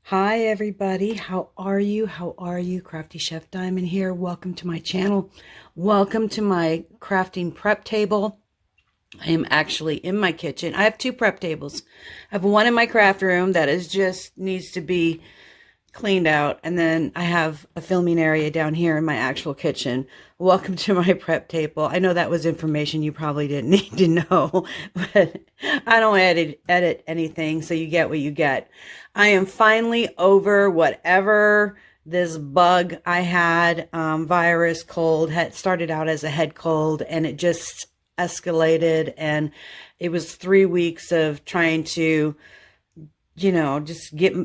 Hi everybody, how are you? How are you? Crafty Chef Diamond here. Welcome to my channel. Welcome to my crafting prep table. I am actually in my kitchen. I have two prep tables. I have one in my craft room that is just needs to be cleaned out, and then I have a filming area down here in my actual kitchen. Welcome to my prep table. I know that was information you probably didn't need to know, but I don't edit anything, so you get what you get. I am finally over whatever this bug I had, virus, cold, had started out as a head cold, and it just escalated, and it was 3 weeks of trying to, just get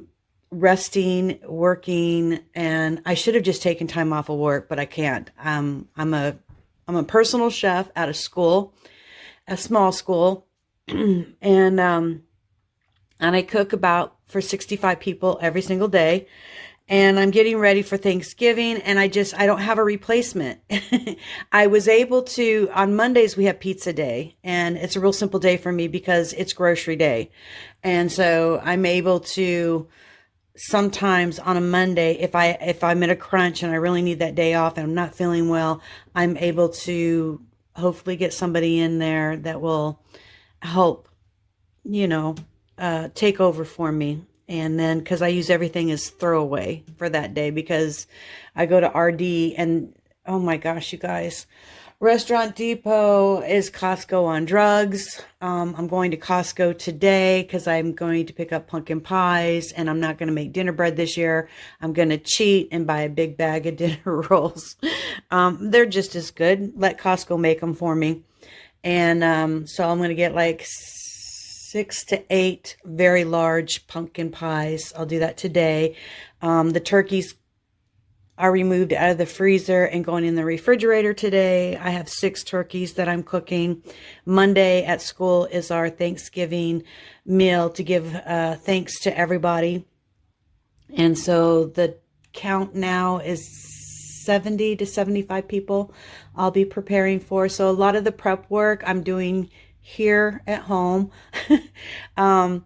resting, working, and I should have just taken time off of work, but I can't. I'm a personal chef out of school, a small school, and I cook about for 65 people every single day. And I'm getting ready for Thanksgiving, and I don't have a replacement. I was able to, on Mondays, we have pizza day, and it's a real simple day for me because it's grocery day. And so I'm able to sometimes on a Monday, if I'm in a crunch and I really need that day off and I'm not feeling well, I'm able to hopefully get somebody in there that will help, take over for me. And then, because I use everything as throwaway for that day, because I go to RD and, oh my gosh, you guys, Restaurant Depot is Costco on drugs. I'm going to Costco today because I'm going to pick up pumpkin pies, and I'm not going to make dinner bread this year. I'm going to cheat and buy a big bag of dinner rolls. They're just as good. Let Costco make them for me. And so I'm going to get like 6 to 8 very large pumpkin pies. I'll do that today. The turkeys are removed out of the freezer and going in the refrigerator today. I have 6 turkeys that I'm cooking. Monday at school is our Thanksgiving meal to give thanks to everybody. And so the count now is 70 to 75 people I'll be preparing for. So a lot of the prep work I'm doing here at home. About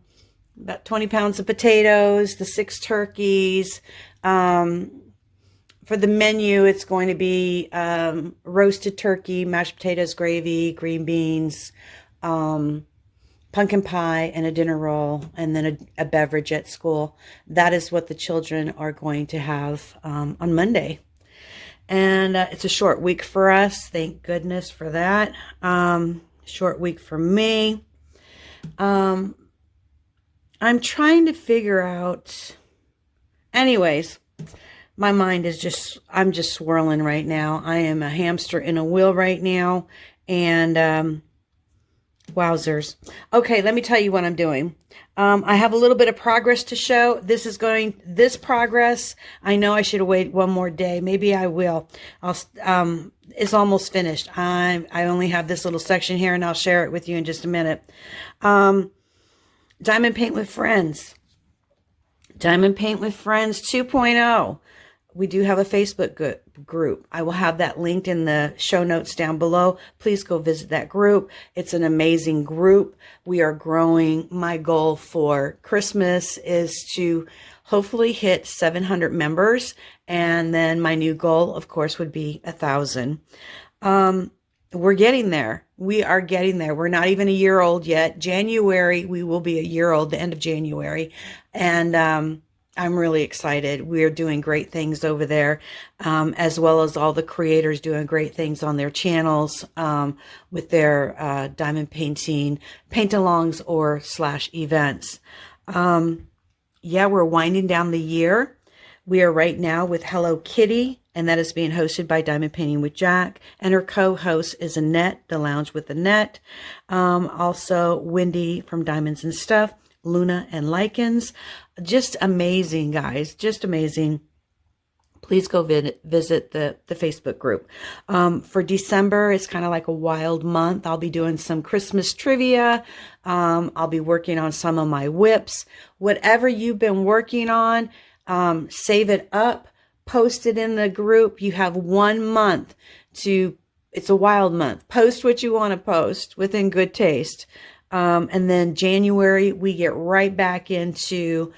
20 pounds of potatoes, the 6 turkeys. For the menu, it's going to be roasted turkey, mashed potatoes, gravy, green beans, pumpkin pie, and a dinner roll, and then a beverage at school. That is what the children are going to have on Monday. And it's a short week for us. Thank goodness for that. Short week for me. I'm trying to figure out... Anyways... My mind is I'm just swirling right now. I am a hamster in a wheel right now. And wowzers. Okay, let me tell you what I'm doing. I have a little bit of progress to show. This progress, I know I should have waited one more day. Maybe I will. It's almost finished. I only have this little section here, and I'll share it with you in just a minute. Diamond Paint with Friends. Diamond Paint with Friends 2.0. We do have a Facebook group. I will have that linked in the show notes down below. Please go visit that group. It's an amazing group. We are growing. My goal for Christmas is to hopefully hit 700 members. And then my new goal, of course, would be 1,000. We're getting there. We are getting there. We're not even a year old yet. January, we will be a year old, the end of January. And I'm really excited. We're doing great things over there, as well as all the creators doing great things on their channels with their diamond painting, paint-alongs or / events. Yeah, we're winding down the year. We are right now with Hello Kitty, and that is being hosted by Diamond Painting with Jack. And her co-host is Annette, The Lounge with Annette. Also, Wendy from Diamonds and Stuff. Luna and Lycans. Just amazing, guys. Just amazing. Please go visit the Facebook group. For December, it's kind of like a wild month. I'll be doing some Christmas trivia. I'll be working on some of my whips. Whatever you've been working on, save it up, post it in the group. You have 1 month to, it's a wild month. Post what you want to post within good taste. And then January, we get right back into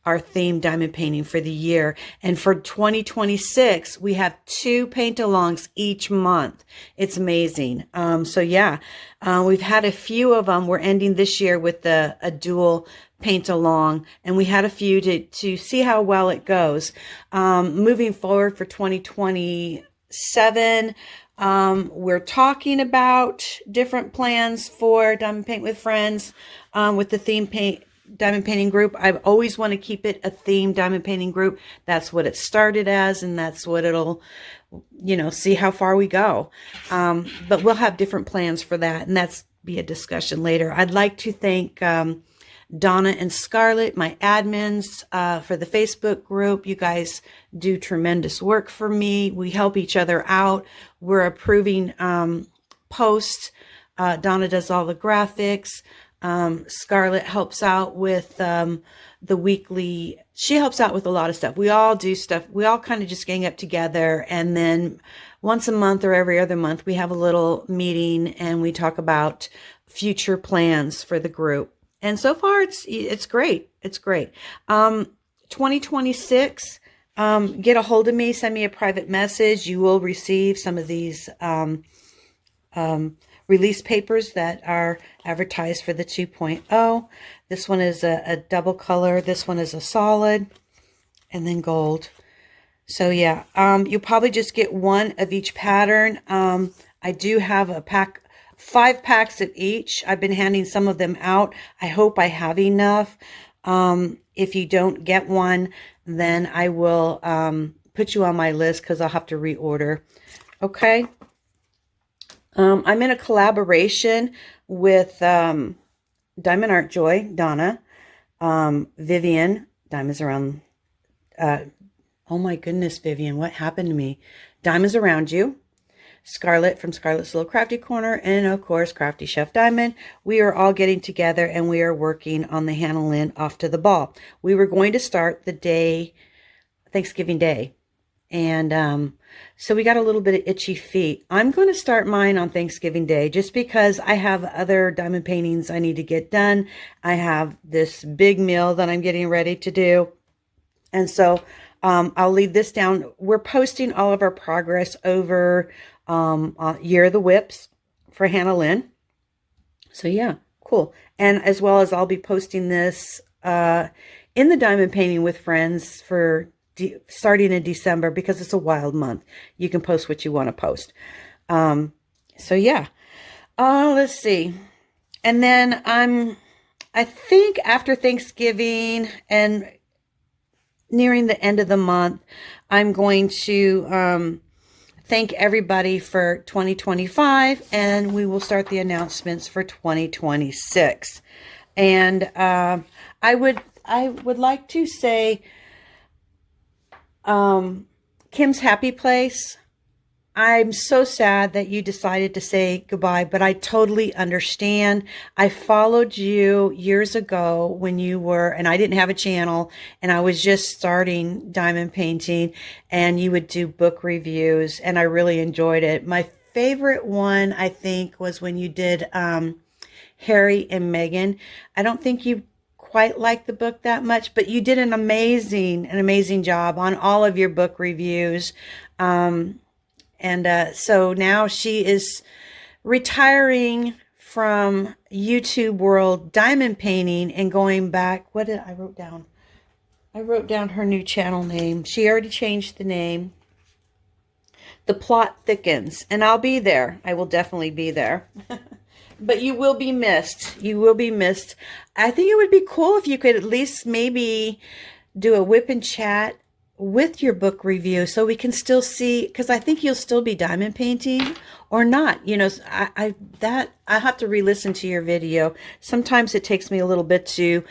our theme diamond painting for the year. And for 2026, we have 2 paint-alongs each month. It's amazing. So yeah, we've had a few of them. We're ending this year with a dual paint-along, and we had a few to see how well it goes. Moving forward for 2027, we're talking about different plans for Diamond Paint with Friends, with the theme paint diamond painting group. I always want to keep it a theme diamond painting group. That's what it started as, and that's what it'll, see how far we go. But we'll have different plans for that, and that's be a discussion later. I'd like to thank Donna and Scarlett, my admins, for the Facebook group. You guys do tremendous work for me. We help each other out. We're approving posts. Donna does all the graphics. Scarlett helps out with the weekly. She helps out with a lot of stuff. We all do stuff. We all kind of just gang up together, and then once a month or every other month, we have a little meeting and we talk about future plans for the group. And so far, it's great. It's great. 2026, get a hold of me. Send me a private message. You will receive some of these release papers that are advertised for the 2.0. This one is a double color. This one is a solid, and then gold. So yeah, you'll probably just get one of each pattern. I do have a pack, 5 packs of each. I've been handing some of them out. I hope I have enough. If you don't get one, then I will put you on my list because I'll have to reorder. Okay. I'm in a collaboration with Diamond Art Joy, Donna, Vivian, Diamonds Around, oh my goodness, Vivian, what happened to me? Diamonds Around You, Scarlett from Scarlett's Little Crafty Corner, and of course, Crafty Chef Diamond. We are all getting together and we are working on the Hannah Lynn Off to the Ball. We were going to start the day, Thanksgiving Day. And so we got a little bit of itchy feet. I'm going to start mine on Thanksgiving Day just because I have other diamond paintings I need to get done. I have this big meal that I'm getting ready to do. And so I'll leave this down. We're posting all of our progress over on Year of the Whips for Hannah Lynn. So yeah, cool. And as well as I'll be posting this in the Diamond Painting with Friends for starting in December, because it's a wild month. You can post what you want to post. So yeah, let's see. And then I think after Thanksgiving and nearing the end of the month, I'm going to thank everybody for 2025, and we will start the announcements for 2026. And I would like to say, Kim's Happy Place, I'm so sad that you decided to say goodbye, but I totally understand. I followed you years ago when you were, and I didn't have a channel, and I was just starting diamond painting, and you would do book reviews, and I really enjoyed it. My favorite one, I think, was when you did Harry and Meghan. I don't think you quite like the book that much, but you did an amazing job on all of your book reviews. So now she is retiring from YouTube world diamond painting and going back. What did I wrote down? I wrote down her new channel name. She already changed the name. The Plot Thickens, and I'll be there. I will definitely be there. But you will be missed. You will be missed. I think it would be cool if you could at least maybe do a whip and chat with your book review so we can still see, because I think you'll still be diamond painting or not. I have to re-listen to your video. Sometimes it takes me a little bit to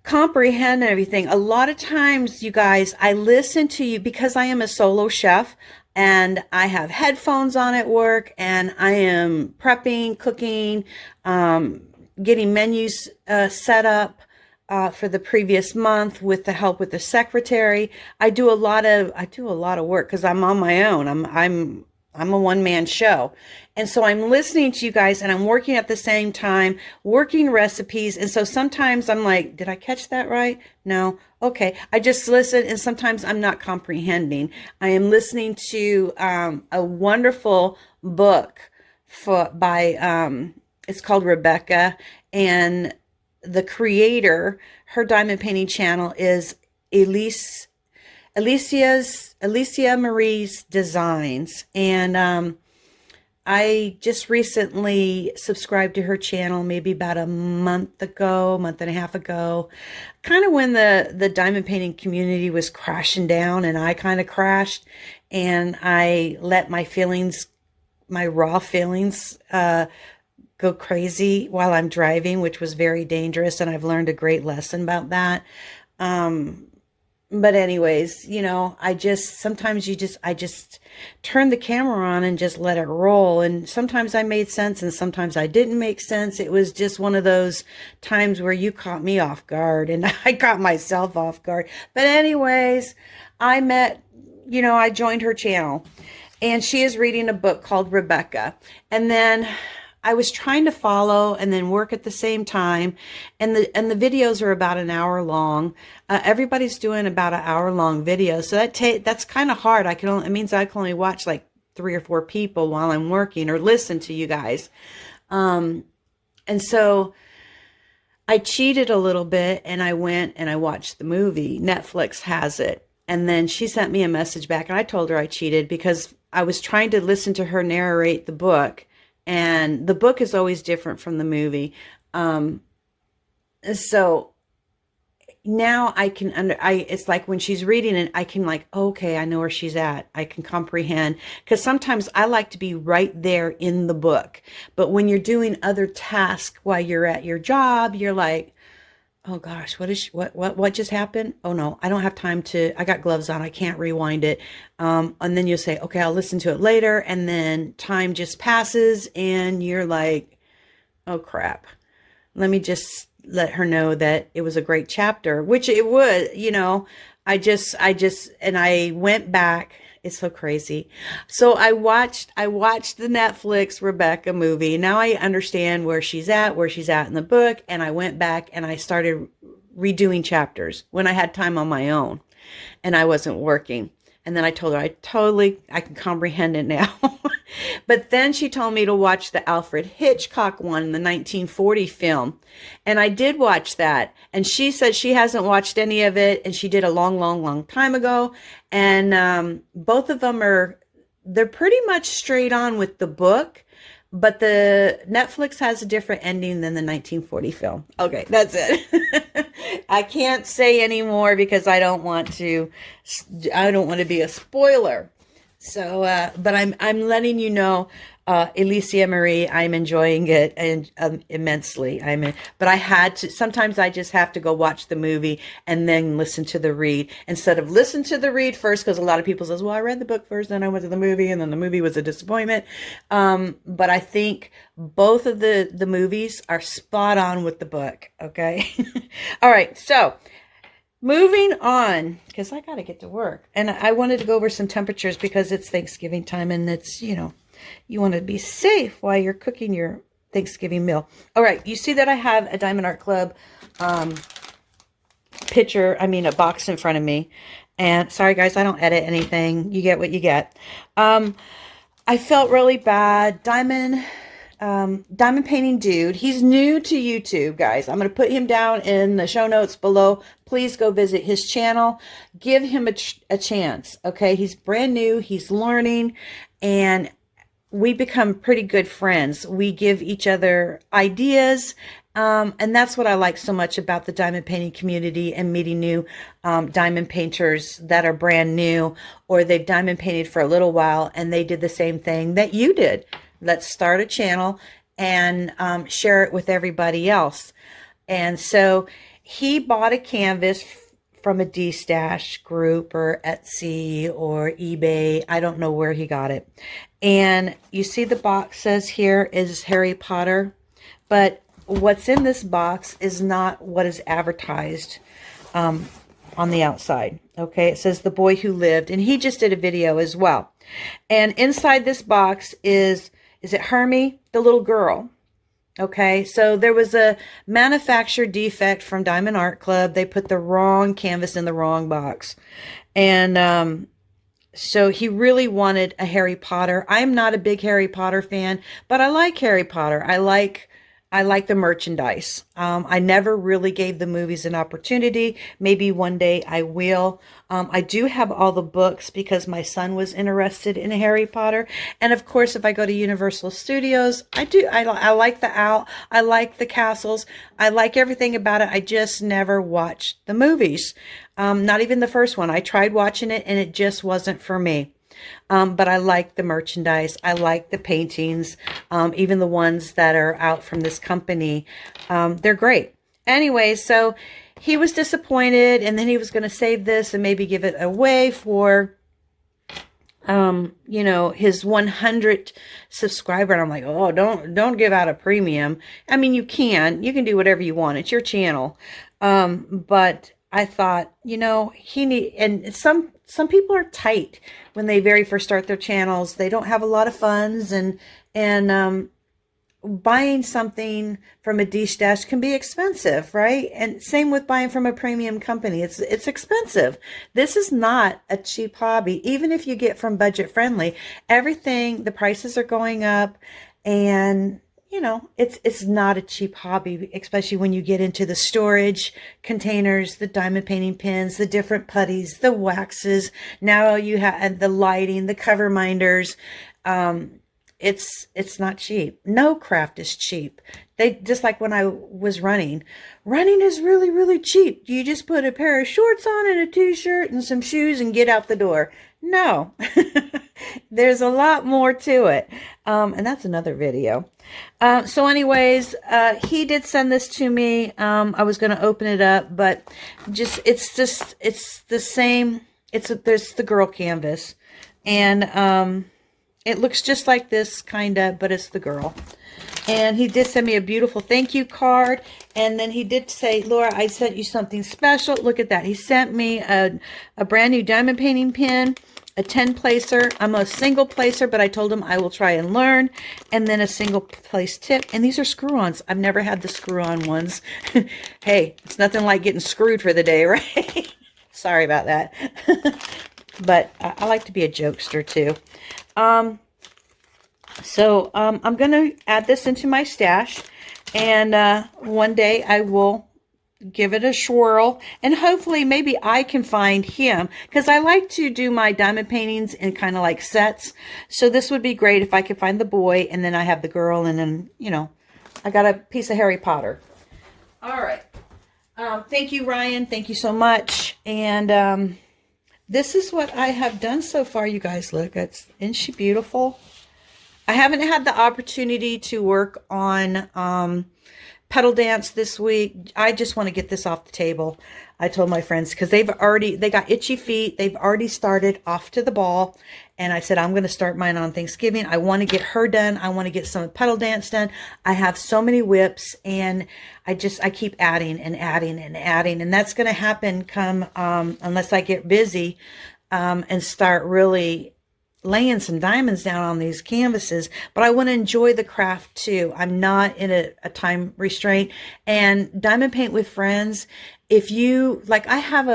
comprehend everything. A lot of times, you guys, I listen to you because I am a solo chef. And I have headphones on at work, and I am prepping, cooking, getting menus set up for the previous month with the help with the secretary. I do a lot of work because I'm on my own. I'm I'm a one-man show. And so I'm listening to you guys and I'm working at the same time, working recipes. And so sometimes I'm like, did I catch that right? No. Okay. I just listen, and sometimes I'm not comprehending. I am listening to a wonderful book by it's called Rebecca, and the creator, her diamond painting channel is Alicia Marie's Designs. And I just recently subscribed to her channel, maybe about a month and a half ago, kind of when the diamond painting community was crashing down, and I kind of crashed, and I let my feelings, my raw feelings, go crazy while I'm driving, which was very dangerous. And I've learned a great lesson about that. But anyways, you know, I just turned the camera on and just let it roll. And sometimes I made sense and sometimes I didn't make sense. It was just one of those times where you caught me off guard and I caught myself off guard. But anyways, I joined her channel, and she is reading a book called Rebecca. And then I was trying to follow and then work at the same time. And the videos are about an hour long. Everybody's doing about an hour long video. So that's kind of hard. It means I can only watch like 3 or 4 people while I'm working, or listen to you guys. And so I cheated a little bit, and I went and I watched the movie. Netflix has it. And then she sent me a message back, and I told her I cheated because I was trying to listen to her narrate the book. And the book is always different from the movie. So now I can it's like when she's reading it, I can like, okay, I know where she's at. I can comprehend, because sometimes I like to be right there in the book. But when you're doing other tasks while you're at your job, you're like, oh gosh, what just happened? Oh no, I don't have time I got gloves on. I can't rewind it. And then you'll say, okay, I'll listen to it later. And then time just passes and you're like, oh crap. Let me just let her know that it was a great chapter, which it would, you know. And I went back. It's so crazy. So I watched the Netflix Rebecca movie. Now I understand where she's at in the book. And I went back and I started redoing chapters when I had time on my own and I wasn't working. And then I told her I can comprehend it now. But then she told me to watch the Alfred Hitchcock one, the 1940 film. And I did watch that. And she said she hasn't watched any of it. And she did a long, long, long time ago. And both of them they're pretty much straight on with the book. But the Netflix has a different ending than the 1940 film. Okay, that's it. I can't say any more because I don't want to be a spoiler. So, but I'm letting you know, Alicia Marie, I'm enjoying it and immensely. But sometimes I just have to go watch the movie and then listen to the read instead of listen to the read first, because a lot of people says, well, I read the book first, then I went to the movie, and then the movie was a disappointment. But I think both of the movies are spot on with the book. Okay. All right. So moving on, because I got to get to work, and I wanted to go over some temperatures because it's Thanksgiving time, and it's, you know, you want to be safe while you're cooking your Thanksgiving meal. All right, you see that I have a Diamond Art Club a box in front of me. And sorry, guys, I don't edit anything. You get what you get. I felt really bad. Diamond Painting Dude. He's new to YouTube, guys. I'm going to put him down in the show notes below. Please go visit his channel. Give him a chance, okay? He's brand new. He's learning, and we become pretty good friends. We give each other ideas, and that's what I like so much about the diamond painting community and meeting new diamond painters that are brand new, or they've diamond painted for a little while and they did the same thing that you did. Let's start a channel and share it with everybody else. And so he bought a canvas from a D-Stash group or Etsy or eBay. I don't know where he got it. And you see the box says here is Harry Potter, but what's in this box is not what is advertised on the outside. Okay, it says The Boy Who Lived, and he just did a video as well. And inside this box is it Hermie, the little girl? Okay, so there was a manufacturer defect from Diamond Art Club. They put the wrong canvas in the wrong box. And so he really wanted a Harry Potter. I am not a big Harry Potter fan, but I like Harry Potter. I like the merchandise. I never really gave the movies an opportunity. Maybe one day I will. I do have all the books because my son was interested in Harry Potter. And of course, if I go to Universal Studios, I like the owl. I like the castles. I like everything about it. I just never watched the movies. Not even the first one. I tried watching it and it just wasn't for me. But I like the merchandise. I like the paintings, even the ones that are out from this company. They're great. Anyway, so he was disappointed, and then he was going to save this and maybe give it away for, you know, his 100 subscriber. And I'm like, oh, don't give out a premium. I mean, you can do whatever you want. It's your channel. But I thought, you know, and some people are tight when they very first start their channels. They don't have a lot of funds, and buying something from a Dish Dash can be expensive, right? And same with buying from a premium company. It's expensive. This is not a cheap hobby. Even if you get from Budget Friendly, the prices are going up, and you know, it's not a cheap hobby, especially when you get into the storage containers, the diamond painting pins, the different putties, the waxes. Now you have the lighting, the cover minders. It's not cheap. No craft is cheap. Just like when I was running is really, really cheap. You just put a pair of shorts on and a t-shirt and some shoes and get out the door. No, there's a lot more to it. And that's another video. So anyways, he did send this to me. I was going to open it up, but it's the same. There's the girl canvas, and, it looks just like this kind of, but it's the girl. And he did send me a beautiful thank you card. And then he did say, Laura, I sent you something special. Look at that. He sent me a brand new diamond painting pin, a 10 placer. I'm a single placer, but I told him I will try and learn. And then a single place tip. And these are screw-ons. I've never had the screw-on ones. Hey, it's nothing like getting screwed for the day, right? Sorry about that. But I like to be a jokester too. So I'm going to add this into my stash, and one day I will give it a swirl, and hopefully maybe I can find him, because I like to do my diamond paintings in kind of like sets. So this would be great if I could find the boy, and then I have the girl, and then, you know, I got a piece of Harry Potter. All right. Thank you, Ryan. Thank you so much. And this is what I have done so far, you guys. Look, isn't she beautiful? I haven't had the opportunity to work on Petal Dance this week. I just want to get this off the table. I told my friends, because they got itchy feet. They've already started off to the ball. And I said, I'm going to start mine on Thanksgiving. I want to get her done. I want to get some Petal Dance done. I have so many whips, and I keep adding and adding and adding. And that's going to happen unless I get busy and start really laying some diamonds down on these canvases. But I want to enjoy the craft too. I'm not in a time restraint. And Diamond Paint with Friends, if you like, I have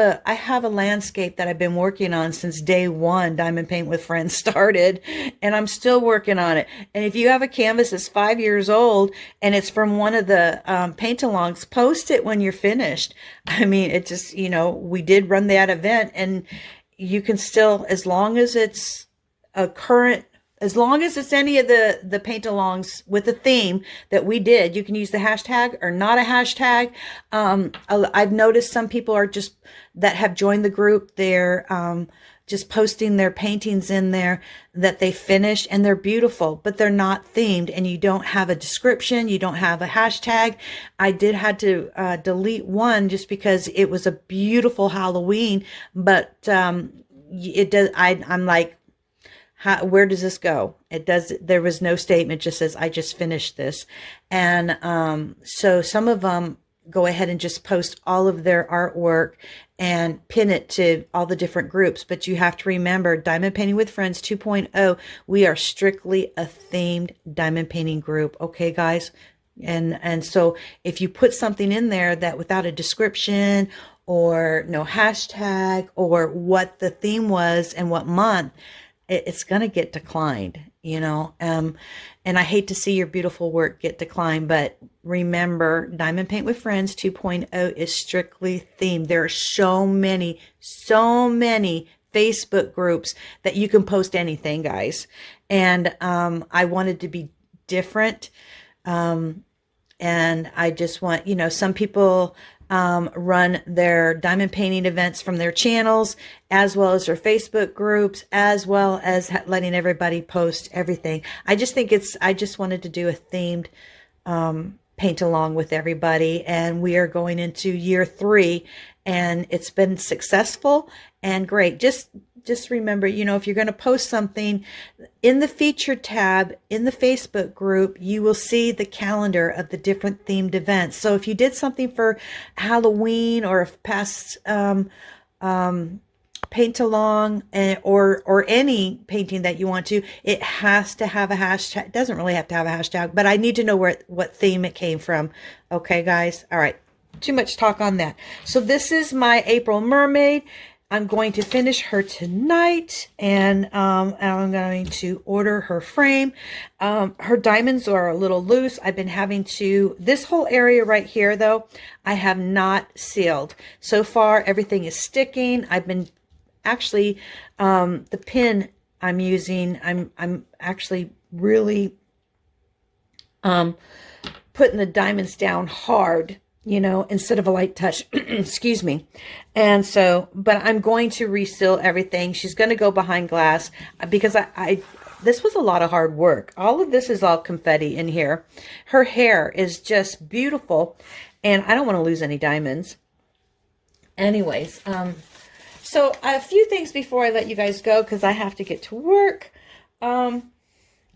a landscape that I've been working on since day one Diamond Paint with Friends started, and I'm still working on it. And if you have a canvas that's 5 years old and it's from one of the paint-alongs, post it when you're finished. I mean, it just, you know, we did run that event, and you can still, as long as it's as long as it's any of the paint-alongs with the theme that we did, you can use the hashtag or not a hashtag. I've noticed some people that have joined the group, they're just posting their paintings in there that they finished, and they're beautiful, but they're not themed, and you don't have a description, you don't have a hashtag. I did had to delete one just because it was a beautiful Halloween, but it does. I'm like, where does this go? There was no statement, just says, I just finished this. And so some of them go ahead and just post all of their artwork and pin it to all the different groups. But you have to remember, Diamond Painting with Friends 2.0, we are strictly a themed diamond painting group. Okay, guys? And so if you put something in there that without a description or no hashtag or what the theme was and what month, it's going to get declined, you know. And I hate to see your beautiful work get declined, but remember, Diamond Paint with Friends 2.0 is strictly themed. There are so many Facebook groups that you can post anything, guys. And I wanted to be different. And I just want, you know, some people run their diamond painting events from their channels, as well as their Facebook groups, as well as letting everybody post everything. I just think I just wanted to do a themed paint along with everybody. And we are going into year 3, and it's been successful and great. Just remember, you know, if you're going to post something in the featured tab in the Facebook group, you will see the calendar of the different themed events. So if you did something for Halloween or past paint along or any painting that you want to, it has to have a hashtag. It doesn't really have to have a hashtag, but I need to know what theme it came from. Okay, guys. All right. Too much talk on that. So this is my April Mermaid. I'm going to finish her tonight, and I'm going to order her frame. Her diamonds are a little loose. I've been having to, this whole area right here, though, I have not sealed. So far, everything is sticking. I've been actually, the pin I'm using, I'm actually really putting the diamonds down hard, you know, instead of a light touch. Excuse me. And so, but I'm going to reseal everything. She's going to go behind glass because this was a lot of hard work. All of this is all confetti in here. Her hair is just beautiful, and I don't want to lose any diamonds. Anyways, so a few things before I let you guys go, because I have to get to work. You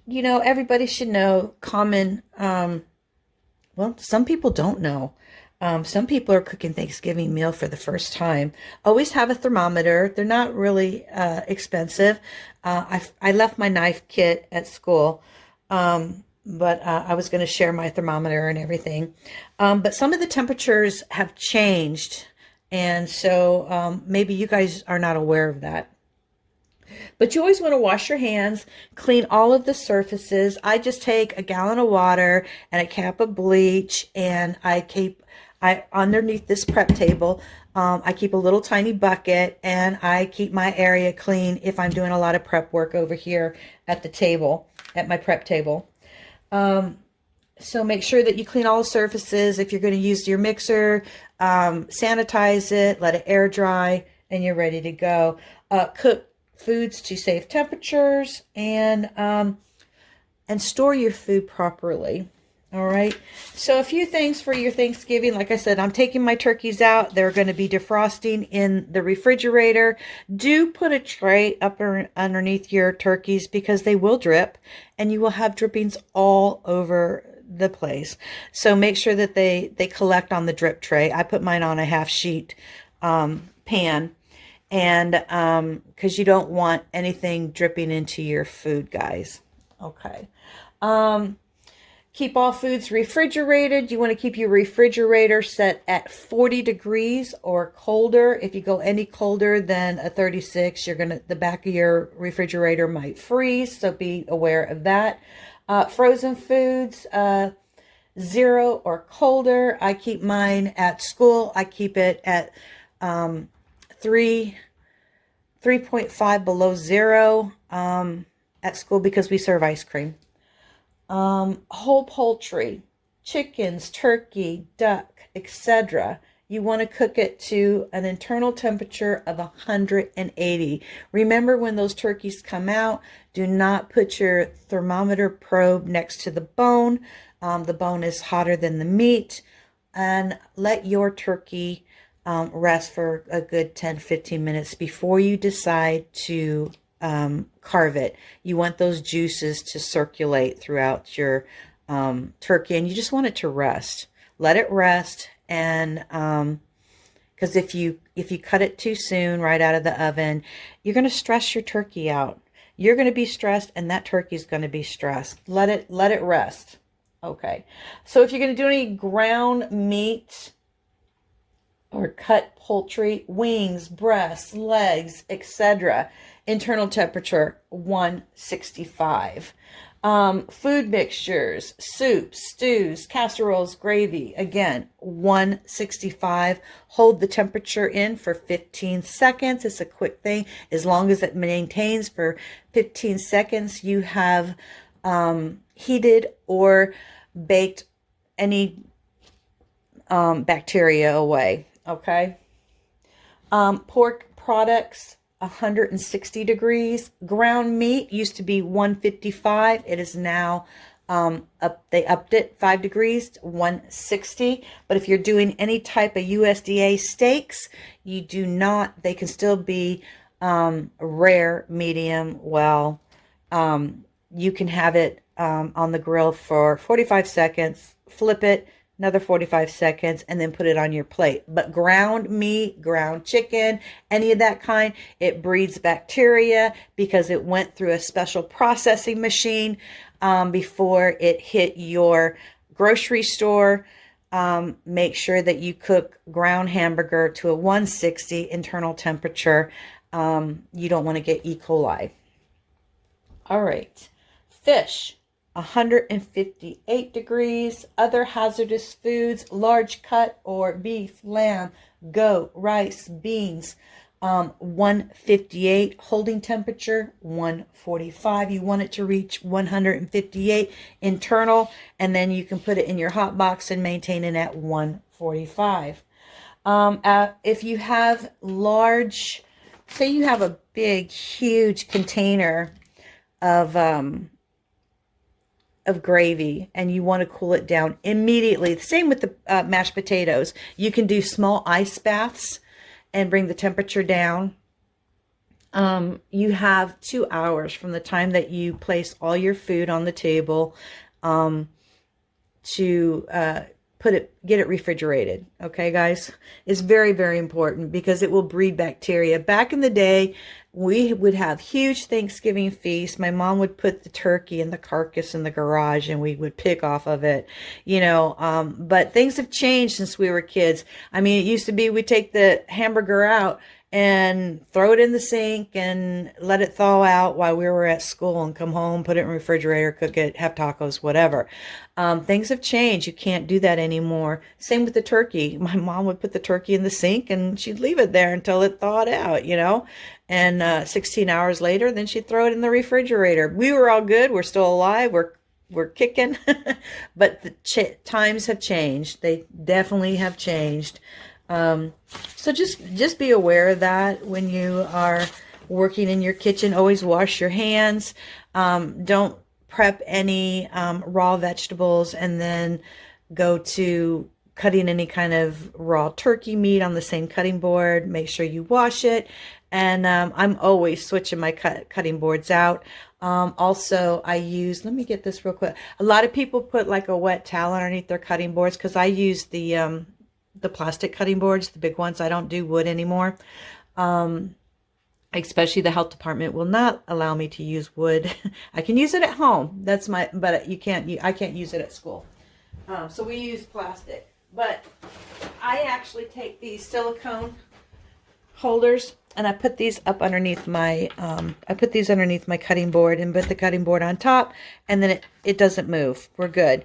know, everybody should know common, well, some people don't know. Some people are cooking Thanksgiving meal for the first time. Always have a thermometer. They're not really expensive. I left my knife kit at school, but I was going to share my thermometer and everything. But some of the temperatures have changed, and so maybe you guys are not aware of that. But you always want to wash your hands, clean all of the surfaces. I just take a gallon of water and a cap of bleach, and underneath this prep table, I keep a little tiny bucket, and I keep my area clean if I'm doing a lot of prep work over here at the table, at my prep table. So make sure that you clean all the surfaces. If you're going to use your mixer, sanitize it, let it air dry, and you're ready to go. Cook foods to safe temperatures, and store your food properly. All right. So a few things for your Thanksgiving. Like I said, I'm taking my turkeys out. They're going to be defrosting in the refrigerator. Do put a tray up underneath your turkeys, because they will drip, and you will have drippings all over the place. So make sure that they collect on the drip tray. I put mine on a half sheet pan, and because you don't want anything dripping into your food, guys. Okay. Keep all foods refrigerated. You want to keep your refrigerator set at 40 degrees or colder. If you go any colder than a 36, the back of your refrigerator might freeze. So be aware of that. Frozen foods, 0 or colder. I keep mine at school. I keep it at 3.5 below 0 at school, because we serve ice cream. Whole poultry, chickens, turkey, duck, etc. You want to cook it to an internal temperature of 180. Remember, when those turkeys come out, do not put your thermometer probe next to the bone. The bone is hotter than the meat. And let your turkey rest for a good 10-15 minutes before you decide to carve it. You want those juices to circulate throughout your turkey, and you just want it to rest. Let it rest, And because if you cut it too soon right out of the oven, you're going to stress your turkey out. You're going to be stressed, and that turkey's going to be stressed. Let it rest. Okay. So if you're going to do any ground meat or cut poultry, wings, breasts, legs, etc., internal temperature 165. Food mixtures, soups, stews, casseroles, gravy, again, 165. Hold the temperature in for 15 seconds. It's a quick thing. As long as it maintains for 15 seconds, you have heated or baked any bacteria away. Okay. Pork products, 160 degrees. Ground meat used to be 155. It is now they upped it 5 degrees to 160. But if you're doing any type of USDA steaks, you do not, they can still be rare, medium, well. You can have it on the grill for 45 seconds, flip it, another 45 seconds, and then put it on your plate. But ground meat, ground chicken, any of that kind, it breeds bacteria because it went through a special processing machine before it hit your grocery store. Make sure that you cook ground hamburger to a 160 internal temperature. You don't want to get E. coli. All right. Fish. 158 degrees. Other hazardous foods, large cut or beef, lamb, goat, rice, beans, 158. Holding temperature 145. You want it to reach 158 internal, and then you can put it in your hot box and maintain it at 145. If you have large, say you have a big, huge container of gravy and you want to cool it down immediately. The same with the mashed potatoes. You can do small ice baths and bring the temperature down. You have 2 hours from the time that you place all your food on the table to get it refrigerated. Okay, guys, it's very, very important because it will breed bacteria. Back in the day, we would have huge Thanksgiving feasts. My mom would put the turkey and the carcass in the garage and we would pick off of it, you know, but things have changed since we were kids. I mean, it used to be we'd take the hamburger out and throw it in the sink and let it thaw out while we were at school and come home, put it in the refrigerator, cook it, have tacos, whatever. Things have changed. You can't do that anymore. Same with the turkey. My mom would put the turkey in the sink and she'd leave it there until it thawed out, you know, and 16 hours later, then she'd throw it in the refrigerator. We were all good. We're still alive. We're kicking, but the times have changed. They definitely have changed. So just be aware of that when you are working in your kitchen. Always wash your hands. Don't prep any raw vegetables and then go to cutting any kind of raw turkey meat on the same cutting board. Make sure you wash it. And I'm always switching my cutting boards out. Also, I use, let me get this real quick. A lot of people put like a wet towel underneath their cutting boards because I use the plastic cutting boards, the big ones. I don't do wood anymore. Especially the health department will not allow me to use wood. I can use it at home. That's my, but I can't use it at school. So we use plastic. But I actually take these silicone holders and I put these up underneath my, underneath my cutting board and put the cutting board on top, and then it doesn't move. We're good.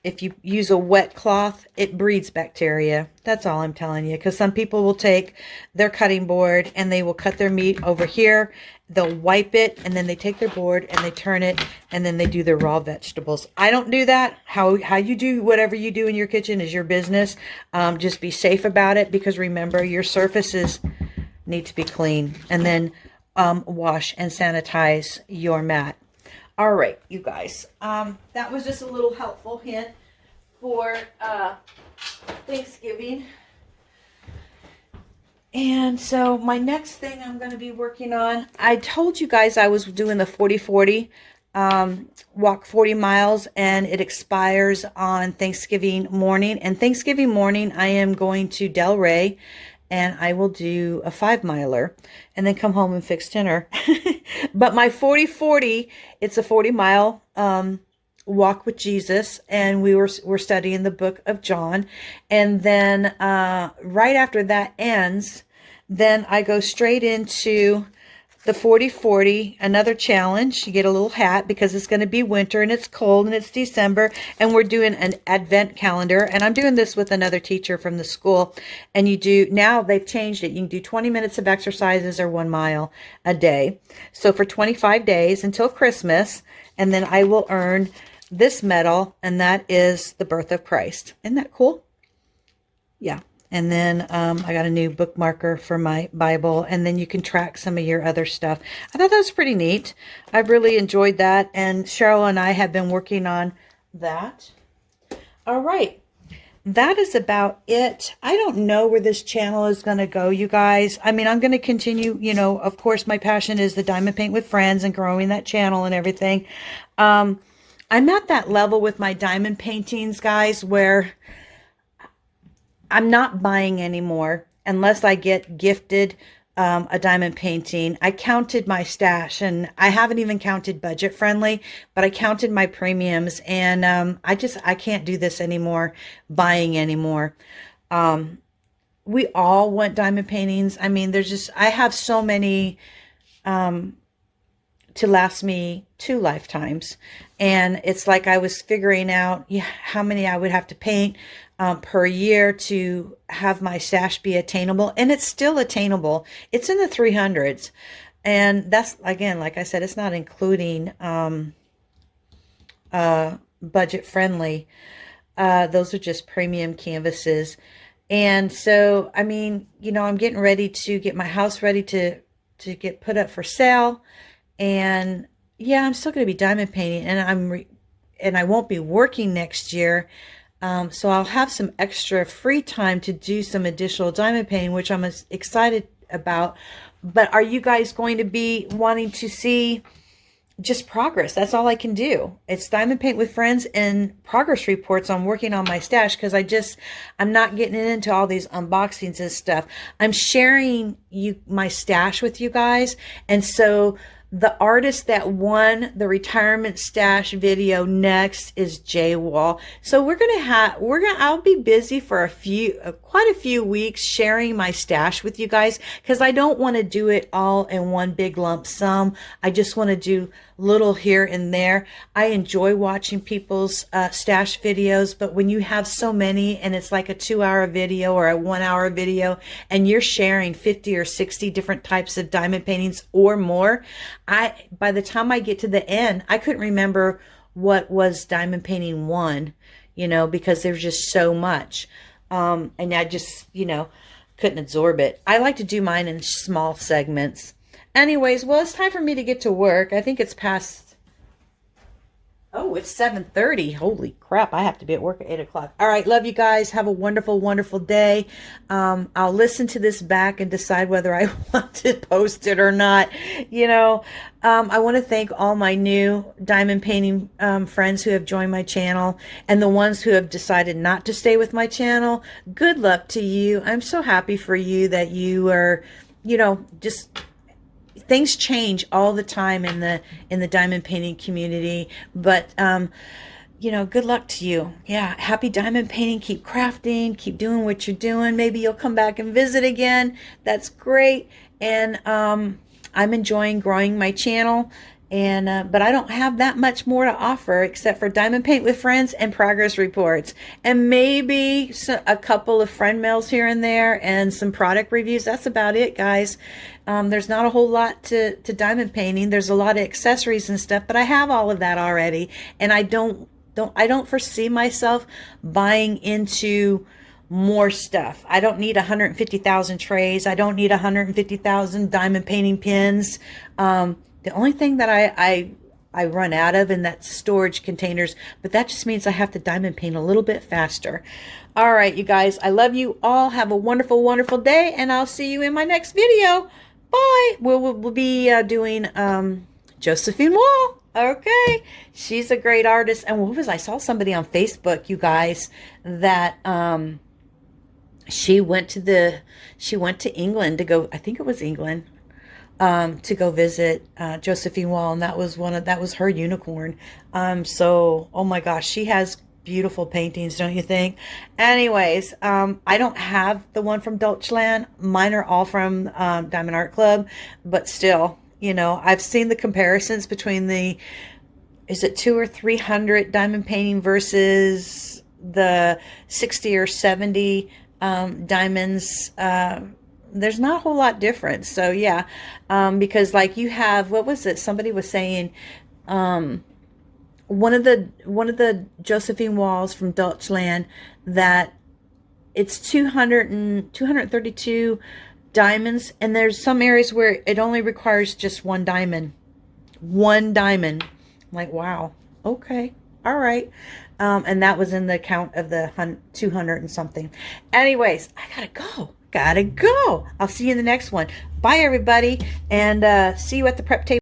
If you use a wet cloth, it breeds bacteria. That's all I'm telling you. Because some people will take their cutting board and they will cut their meat over here. They'll wipe it and then they take their board and they turn it and then they do their raw vegetables. I don't do that. How you do whatever you do in your kitchen is your business. Just be safe about it, because remember, your surfaces need to be clean. And then wash and sanitize your mat. All right, you guys, that was just a little helpful hint for Thanksgiving. And so my next thing I'm going to be working on, I told you guys I was doing the 40-40 walk 40 miles, and it expires on Thanksgiving morning. And Thanksgiving morning, I am going to Delray, and I will do a 5-miler and then come home and fix dinner. But my 40-40, it's a 40-mile walk with Jesus, and we're studying the book of John. And then right after that ends, then I go straight into the 40-40, another challenge. You get a little hat because it's going to be winter and it's cold and it's December, and we're doing an advent calendar. And I'm doing this with another teacher from the school. And you do, now they've changed it. You can do 20 minutes of exercises or 1 mile a day. So for 25 days until Christmas, and then I will earn this medal, and that is the birth of Christ. Isn't that cool? Yeah. And then I got a new bookmarker for my Bible, and then you can track some of your other stuff. I thought that was pretty neat. I've really enjoyed that, and Cheryl and I have been working on that. All right. That is about it. I don't know where this channel is going to go, you guys. I mean, I'm going to continue, you know, of course, my passion is the Diamond Paint with Friends and growing that channel and everything. I'm at that level with my diamond paintings, guys, where I'm not buying anymore unless I get gifted a diamond painting. I counted my stash, and I haven't even counted budget friendly, but I counted my premiums, and I can't do this anymore, buying anymore. We all want diamond paintings. I mean, I have so many to last me 2 lifetimes. And it's like I was figuring out how many I would have to paint per year to have my stash be attainable. And it's still attainable. It's in the 300s. And that's, again, like I said, it's not including budget friendly. Those are just premium canvases. And so, I mean, you know, I'm getting ready to get my house ready to get put up for sale. And yeah, I'm still going to be diamond painting, and I won't be working next year. So I'll have some extra free time to do some additional diamond painting, which I'm excited about. But are you guys going to be wanting to see just progress? That's all I can do. It's Diamond Paint with Friends and progress reports on working on my stash, because I'm not getting into all these unboxings and stuff. I'm sharing my stash with you guys. And so the artist that won the retirement stash video next is Jay Wall. So I'll be busy for quite a few weeks sharing my stash with you guys, because I don't want to do it all in one big lump sum. I just want to do little here and there. I enjoy watching people's stash videos, but when you have so many and it's like a 2-hour video or a 1-hour video, and you're sharing 50 or 60 different types of diamond paintings or more, by the time I get to the end, I couldn't remember what was diamond painting 1, you know, because there's just so much. And I just, you know, couldn't absorb it. I like to do mine in small segments. Anyways, well, it's time for me to get to work. I think it's past, it's 7:30. Holy crap, I have to be at work at 8 o'clock. All right, love you guys. Have a wonderful, wonderful day. I'll listen to this back and decide whether I want to post it or not. You know, I want to thank all my new diamond painting friends who have joined my channel, and the ones who have decided not to stay with my channel. Good luck to you. I'm so happy for you that you are, you know, just... Things change all the time in the diamond painting community, but you know, good luck to you. Yeah, happy diamond painting. Keep crafting, keep doing what you're doing. Maybe you'll come back and visit again. That's great. And I'm enjoying growing my channel. And but I don't have that much more to offer except for Diamond Paint with Friends and progress reports, and maybe a couple of friend mails here and there, and some product reviews. That's about it, guys. There's not a whole lot to diamond painting. There's a lot of accessories and stuff, but I have all of that already, and I don't foresee myself buying into more stuff. I don't need 150,000 trays. I don't need 150,000 diamond painting pins. The only thing that I run out of, and that's storage containers, but that just means I have to diamond paint a little bit faster. All right, you guys, I love you all. Have a wonderful, wonderful day, and I'll see you in my next video. Bye. We'll be doing Josephine Wall. Okay. She's a great artist. And I saw somebody on Facebook, you guys, that she went to England to go, I think it was England, to go visit Josephine Wall, and that was her unicorn. So oh my gosh, she has beautiful paintings, don't you think? Anyways, I don't have the one from Deutschland. Mine are all from Diamond Art Club, but still, I've seen the comparisons between is it 200 or 300 diamond painting versus the 60 or 70 diamonds. There's not a whole lot difference. So yeah, because like you have, what was it? Somebody was saying, one of the Josephine Walls from Deutschland, that it's 232 diamonds, and there's some areas where it only requires just one diamond. I'm like, wow, okay, all right. And that was in the count of the 200 and something. Anyways, I gotta go. I'll see you in the next one. Bye, everybody, and see you at the prep table.